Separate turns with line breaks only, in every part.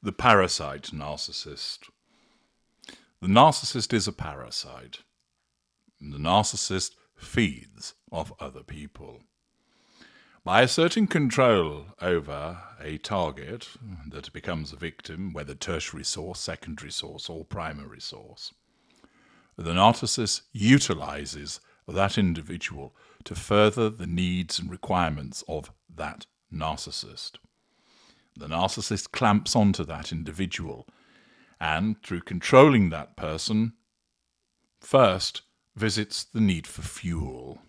The Parasite Narcissist. The narcissist is a parasite. The narcissist feeds off other people. By asserting control over a target that becomes a victim, whether tertiary source, secondary source, or primary source, the narcissist utilizes that individual to further the needs and requirements of that narcissist. The narcissist clamps onto that individual and, through controlling that person, first visits the need for fuel.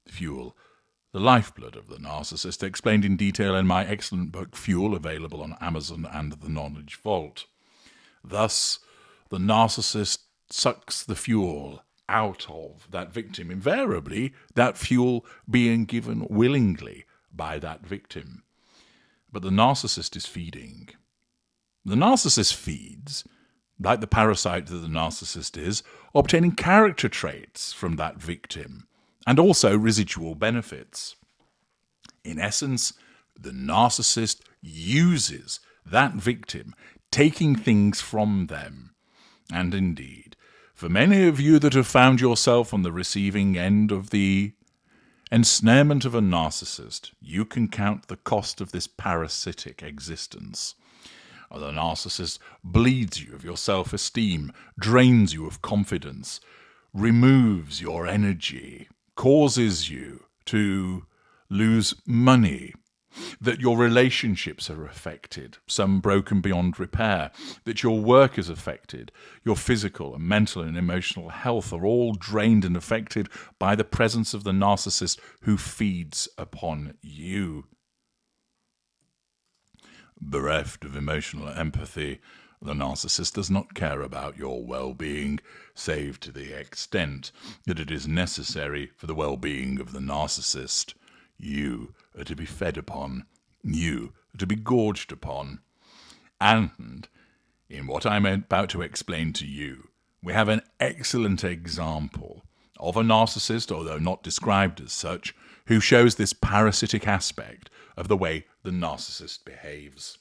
Fuel, the lifeblood of the narcissist, explained in detail in my excellent book Fuel, available on Amazon and the Knowledge Vault. Thus, the narcissist sucks the fuel out of that victim, invariably that fuel being given willingly by that victim. But the narcissist is feeding. The narcissist feeds, like the parasite that the narcissist is, obtaining character traits from that victim, and also residual benefits. In essence, the narcissist uses that victim, taking things from them. And indeed, for many of you that have found yourself on the receiving end of the ensnarement of a narcissist, you can count the cost of this parasitic existence. The narcissist bleeds you of your self-esteem, drains you of confidence, removes your energy, causes you to lose money, that your relationships are affected, some broken beyond repair, that your work is affected, your physical and mental and emotional health are all drained and affected by the presence of the narcissist who feeds upon you. Bereft of emotional empathy, the narcissist does not care about your well-being, save to the extent that it is necessary for the well-being of the narcissist. You are to be fed upon. You are to be gorged upon. And in what I'm about to explain to you, we have an excellent example of a narcissist, although not described as such, who shows this parasitic aspect of the way the narcissist behaves.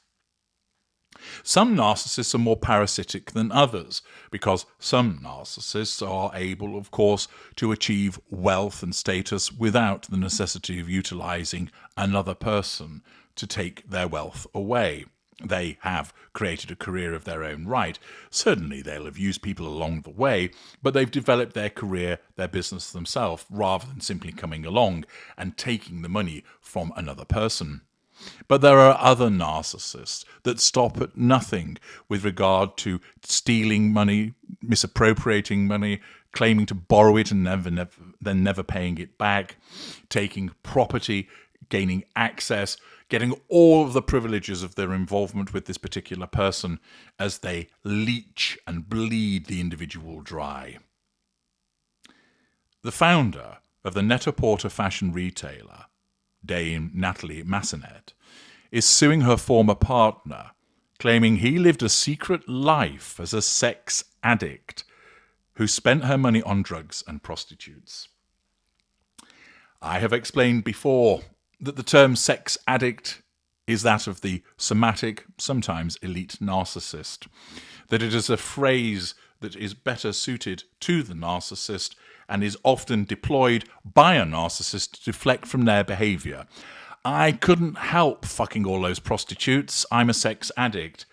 Some narcissists are more parasitic than others, because some narcissists are able, of course, to achieve wealth and status without the necessity of utilizing another person to take their wealth away. They have created a career of their own right. Certainly they'll have used people along the way, but they've developed their career, their business themselves, rather than simply coming along and taking the money from another person. But there are other narcissists that stop at nothing with regard to stealing money, misappropriating money, claiming to borrow it and then never paying it back, taking property, gaining access, getting all of the privileges of their involvement with this particular person as they leech and bleed the individual dry. The founder of the Net-a-Porter fashion retailer, Dame Natalie Massenet, is suing her former partner, claiming he lived a secret life as a sex addict who spent her money on drugs and prostitutes. I have explained before that the term sex addict is that of the somatic, sometimes elite narcissist, that it is a phrase that is better suited to the narcissist and is often deployed by a narcissist to deflect from their behavior. I couldn't help fucking all those prostitutes. I'm a sex addict.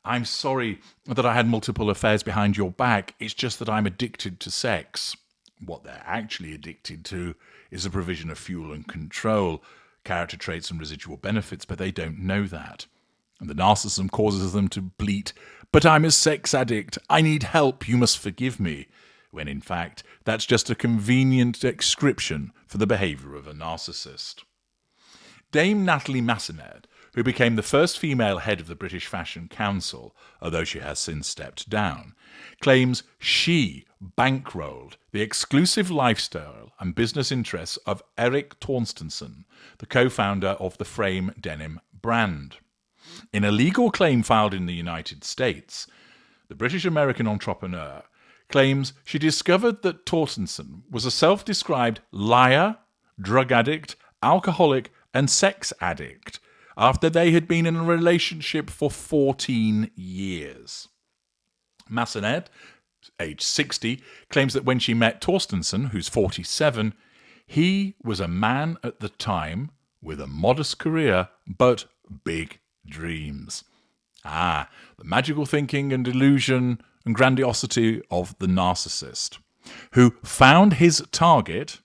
I'm sorry that I had multiple affairs behind your back. It's just that I'm addicted to sex. What they're actually addicted to is the provision of fuel and control, character traits and residual benefits, but they don't know that. And the narcissism causes them to bleat, "But I'm a sex addict. I need help. You must forgive me." When in fact, that's just a convenient description for the behavior of a narcissist. Dame Natalie Massenet, who became the first female head of the British Fashion Council, although she has since stepped down, claims she bankrolled the exclusive lifestyle and business interests of Erik Torstenson, the co-founder of the Frame denim brand. In a legal claim filed in the United States, the British-American entrepreneur claims she discovered that Torstenson was a self-described liar, drug addict, alcoholic, and sex addict, after they had been in a relationship for 14 years. Massenet, age 60, claims that when she met Torstensen, who's 47, he was a man at the time with a modest career but big dreams. The magical thinking and illusion and grandiosity of the narcissist, who found his target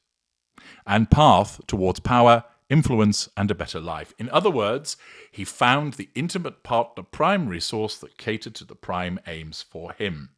and path towards power, influence, and a better life. In other words, he found the intimate partner primary source that catered to the prime aims for him.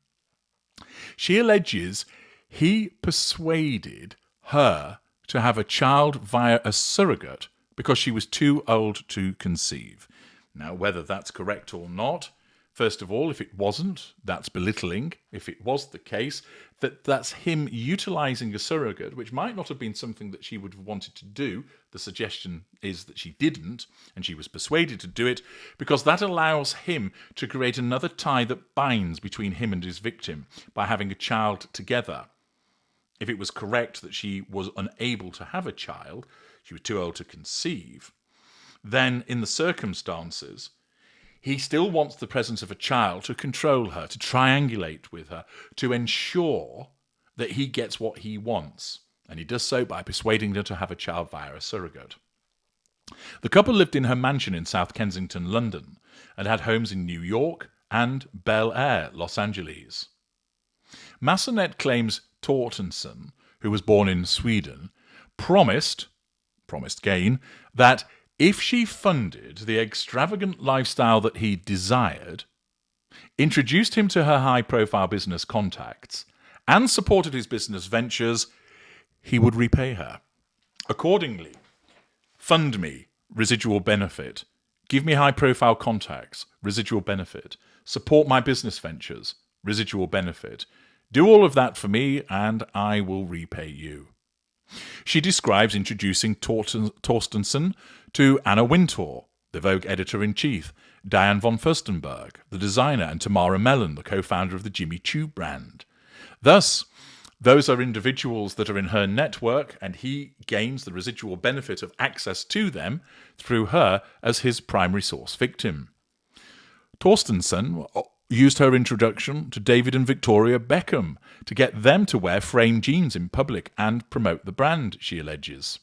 She alleges he persuaded her to have a child via a surrogate because she was too old to conceive. Now, whether that's correct or not, first of all, if it wasn't, that's belittling. If it was the case, that's him utilizing a surrogate, which might not have been something that she would have wanted to do. The suggestion is that she didn't, and she was persuaded to do it, because that allows him to create another tie that binds between him and his victim by having a child together. If it was correct that she was unable to have a child, she was too old to conceive, then in the circumstances, he still wants the presence of a child to control her, to triangulate with her, to ensure that he gets what he wants. And he does so by persuading her to have a child via a surrogate. The couple lived in her mansion in South Kensington, London, and had homes in New York and Bel Air, Los Angeles. Massenet claims Torstensen, who was born in Sweden, promised gain, that if she funded the extravagant lifestyle that he desired, introduced him to her high-profile business contacts, and supported his business ventures, he would repay her. Accordingly, fund me, residual benefit. Give me high-profile contacts, residual benefit. Support my business ventures, residual benefit. Do all of that for me, and I will repay you. She describes introducing Torstensen to Anna Wintour, the Vogue editor-in-chief, Diane von Furstenberg, the designer, and Tamara Mellon, the co-founder of the Jimmy Choo brand. Thus, those are individuals that are in her network, and he gains the residual benefit of access to them through her as his primary source victim. Torstensen used her introduction to David and Victoria Beckham to get them to wear frame jeans in public and promote the brand, she alleges.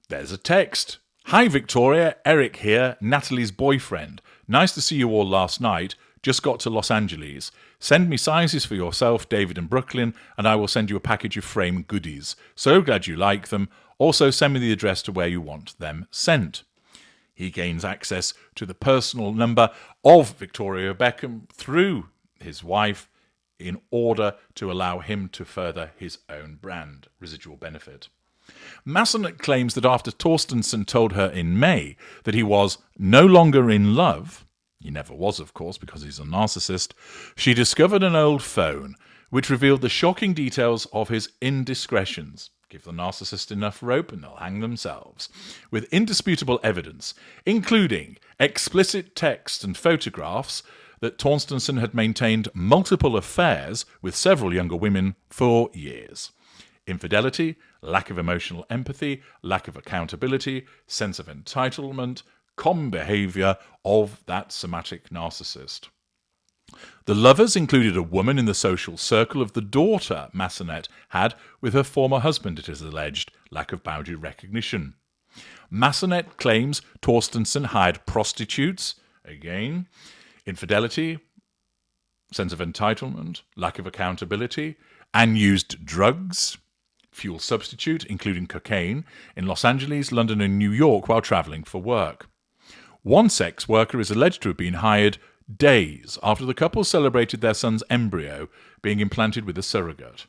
There's a text. Hi Victoria, Eric here, Natalie's boyfriend. Nice to see you all last night. Just got to Los Angeles. Send me sizes for yourself, David and Brooklyn, and I will send you a package of frame goodies. So glad you like them. Also send me the address to where you want them sent. He gains access to the personal number of Victoria Beckham through his wife in order to allow him to further his own brand, residual benefit. Massenet claims that after Torstensen told her in May that he was no longer in love, he never was, of course, because he's a narcissist, she discovered an old phone which revealed the shocking details of his indiscretions. Give the narcissist enough rope and they'll hang themselves. With indisputable evidence, including explicit text and photographs that Torstensen had maintained multiple affairs with several younger women for years. Infidelity, lack of emotional empathy, lack of accountability, sense of entitlement, common behavior of that somatic narcissist. The lovers included a woman in the social circle of the daughter Massenet had with her former husband, it is alleged, lack of boundary recognition. Massenet claims Torstensen hired prostitutes, again, infidelity, sense of entitlement, lack of accountability, and used drugs, fuel substitute, including cocaine, in Los Angeles, London, and New York while travelling for work. One sex worker is alleged to have been hired days after the couple celebrated their son's embryo being implanted with a surrogate.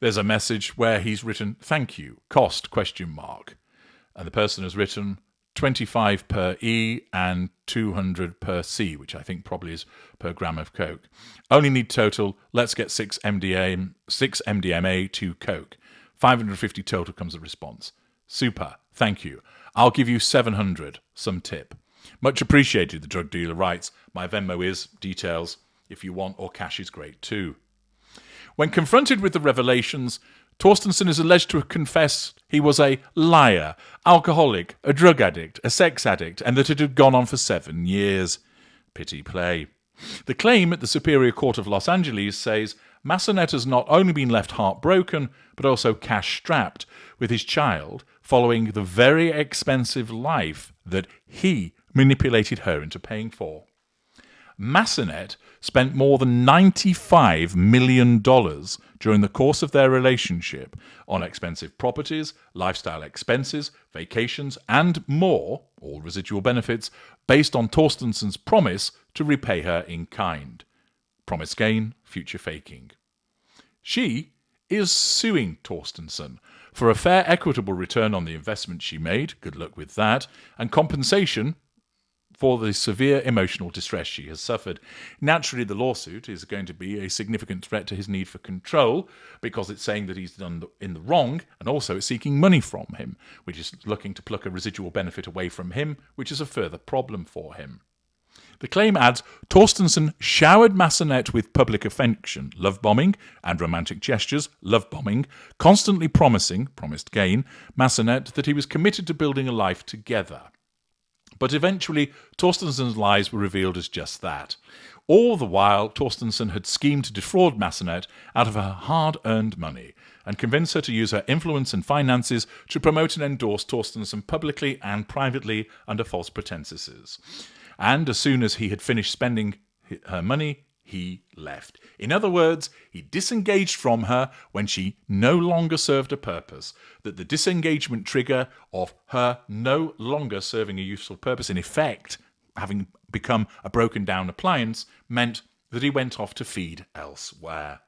There's a message where he's written, "Thank you, cost, ? And the person has written 25 per E and 200 per C, which I think probably is per gram of coke. Only need total, let's get 6 MDMA to coke. 550 total comes a response. Super, thank you. I'll give you 700, some tip. Much appreciated, the drug dealer writes. My Venmo is, details, if you want, or cash is great too. When confronted with the revelations, Torstenson is alleged to have confessed he was a liar, alcoholic, a drug addict, a sex addict, and that it had gone on for 7 years. Pity play. The claim at the Superior Court of Los Angeles says Massenet has not only been left heartbroken, but also cash-strapped with his child following the very expensive life that he manipulated her into paying for. Massenet spent more than $95 million during the course of their relationship on expensive properties, lifestyle expenses, vacations, and more, all residual benefits, based on Torstenson's promise to repay her in kind. Promise gain, future faking. She is suing Torstenson for a fair, equitable return on the investment she made, good luck with that, and compensation for the severe emotional distress she has suffered. Naturally, the lawsuit is going to be a significant threat to his need for control because it's saying that he's done in the wrong, and also it's seeking money from him, which is looking to pluck a residual benefit away from him, which is a further problem for him. The claim adds, Torstenson showered Massenet with public affection, love-bombing, and romantic gestures, love-bombing, constantly promised gain, Massenet that he was committed to building a life together. But eventually, Torstenson's lies were revealed as just that. All the while, Torstenson had schemed to defraud Massenet out of her hard-earned money and convince her to use her influence and finances to promote and endorse Torstenson publicly and privately under false pretenses. And as soon as he had finished spending her money, he left. In other words, he disengaged from her when she no longer served a purpose. That the disengagement trigger of her no longer serving a useful purpose, in effect, having become a broken down appliance, meant that he went off to feed elsewhere.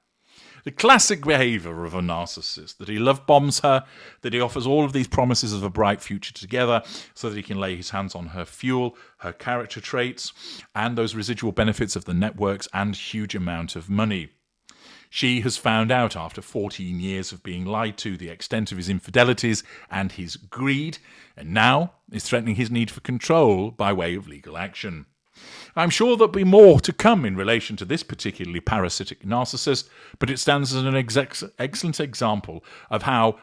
The classic behaviour of a narcissist, that he love bombs her, that he offers all of these promises of a bright future together so that he can lay his hands on her fuel, her character traits, and those residual benefits of the networks and huge amount of money. She has found out after 14 years of being lied to the extent of his infidelities and his greed, and now is threatening his need for control by way of legal action. I'm sure there'll be more to come in relation to this particularly parasitic narcissist, but it stands as an excellent example of how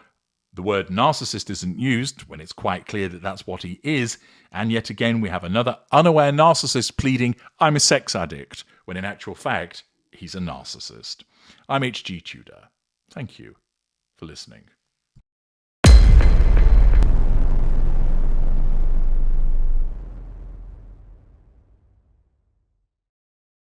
the word narcissist isn't used when it's quite clear that that's what he is, and yet again we have another unaware narcissist pleading, I'm a sex addict, when in actual fact, he's a narcissist. I'm H.G. Tudor. Thank you for listening.